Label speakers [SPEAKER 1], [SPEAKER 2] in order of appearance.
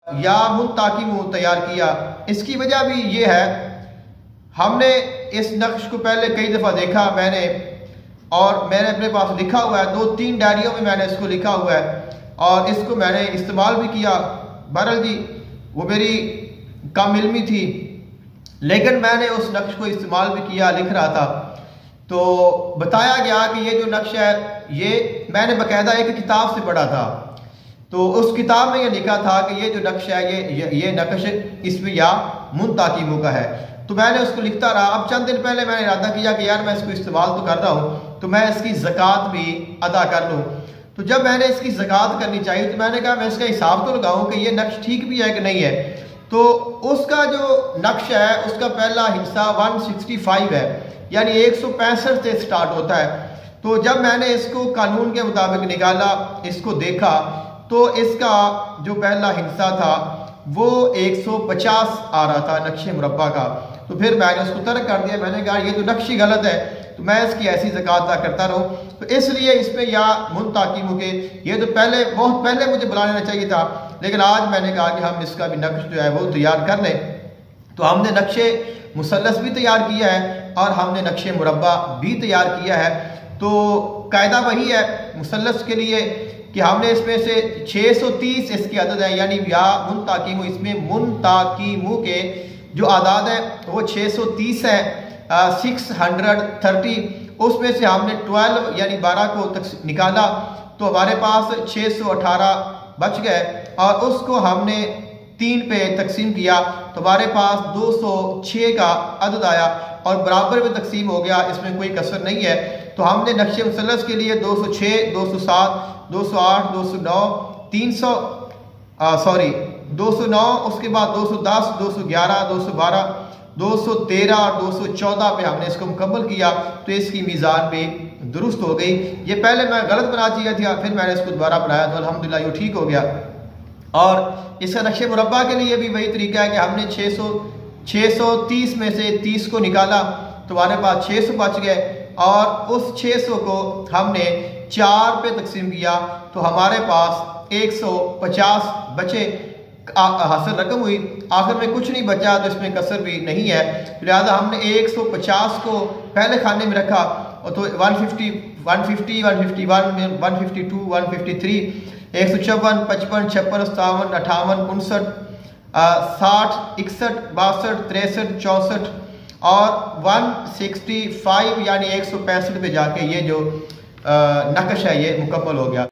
[SPEAKER 1] یا منتاکم تیار کیا۔ اس کی وجہ بھی یہ ہے، ہم نے اس نقش کو پہلے کئی دفعہ دیکھا میں نے، اور میں نے اپنے پاس لکھا ہوا ہے، 2-3 ڈائریوں میں میں نے اس کو لکھا ہوا ہے، اور اس کو میں نے استعمال بھی کیا۔ بہرحال جی وہ میری کم علمی تھی، لیکن میں نے اس نقش کو استعمال بھی کیا، لکھ رہا تھا تو بتایا گیا کہ یہ جو نقش ہے یہ میں نے باقاعدہ ایک کتاب سے پڑھا تھا، تو اس کتاب میں یہ لکھا تھا کہ یہ جو نقش ہے یہ نقش اس میں یا منتاکم کا ہے۔ تو میں نے اس کو لکھتا رہا۔ اب چند دن پہلے میں نے ارادہ کیا کہ یار میں اس کو استعمال تو کر رہا ہوں تو میں اس کی زکوٰۃ بھی ادا کر لوں۔ تو جب میں نے اس کی زکوٰۃ کرنی چاہیے تو میں نے کہا میں اس کا حساب تو لگاؤں کہ یہ نقش ٹھیک بھی ہے کہ نہیں ہے۔ تو اس کا جو نقش ہے اس کا پہلا حصہ 165 ہے، یعنی 165 سے سٹارٹ ہوتا ہے۔ تو جب میں نے اس کو قانون کے مطابق نکالا، اس کو دیکھا، تو اس کا جو پہلا حصہ تھا وہ 150 آ رہا تھا نقش مربع کا۔ تو پھر میں نے اس کو ترک کر دیا، میں نے کہا یہ تو نقش ہی غلط ہے، تو میں اس کی ایسی زکوٰۃ ادا کرتا رہوں۔ تو اس لیے اس میں یا منتاکم کے یہ تو بہت پہلے مجھے بلا لینا چاہیے تھا، لیکن آج میں نے کہا کہ ہم اس کا بھی نقش جو ہے وہ تیار کر لیں۔ تو ہم نے نقش مثلث بھی تیار کیا ہے اور ہم نے نقش مربع بھی تیار کیا ہے۔ تو قاعدہ وہی ہے مثلث کے لیے کہ ہم نے اس میں سے 630 اس کی عدد ہے، یعنی یا منتاکم، اس میں منتاکم کے جو اعداد ہیں وہ 630 ہے، 630۔ اس میں سے ہم نے 12 یعنی 12 کو نکالا تو ہمارے پاس 618 بچ گئے، اور اس کو ہم نے 3 پہ تقسیم کیا تو ہمارے پاس 206 کا عدد آیا، اور برابر میں تقسیم ہو گیا، اس میں کوئی کسر نہیں ہے۔ تو ہم نے نقش مثلث کے لیے 206، 207، 208، 209، 209، اس کے بعد 210، 211، 212، 213 اور 214 پہ ہم نے اس کو مکمل کیا، تو اس کی میزان بھی درست ہو گئی۔ یہ پہلے میں غلط بنا دیا تھا، پھر میں نے اس کو دوبارہ بنایا تو الحمدللہ یہ ٹھیک ہو گیا۔ اور اس کا نقش مربع کے لیے بھی وہی طریقہ ہے کہ ہم نے 630 میں سے 30 کو نکالا تو ہمارے پاس 600 بچ گئے، اور اس 600 کو ہم نے 4 پہ تقسیم کیا تو ہمارے پاس 150 بچے، حاصل رقم ہوئی۔ آخر میں کچھ نہیں بچا تو اس میں کسر بھی نہیں ہے، لہذا ہم نے 150 کو پہلے خانے میں رکھا، اور تو 150، 151، 152، 153، 154، 55، 56، 57، 58، 59، 60، 61، 62، 63، 64 اور 165 یعنی 165 پہ جا کے یہ جو نقش ہے یہ مکمل ہو گیا۔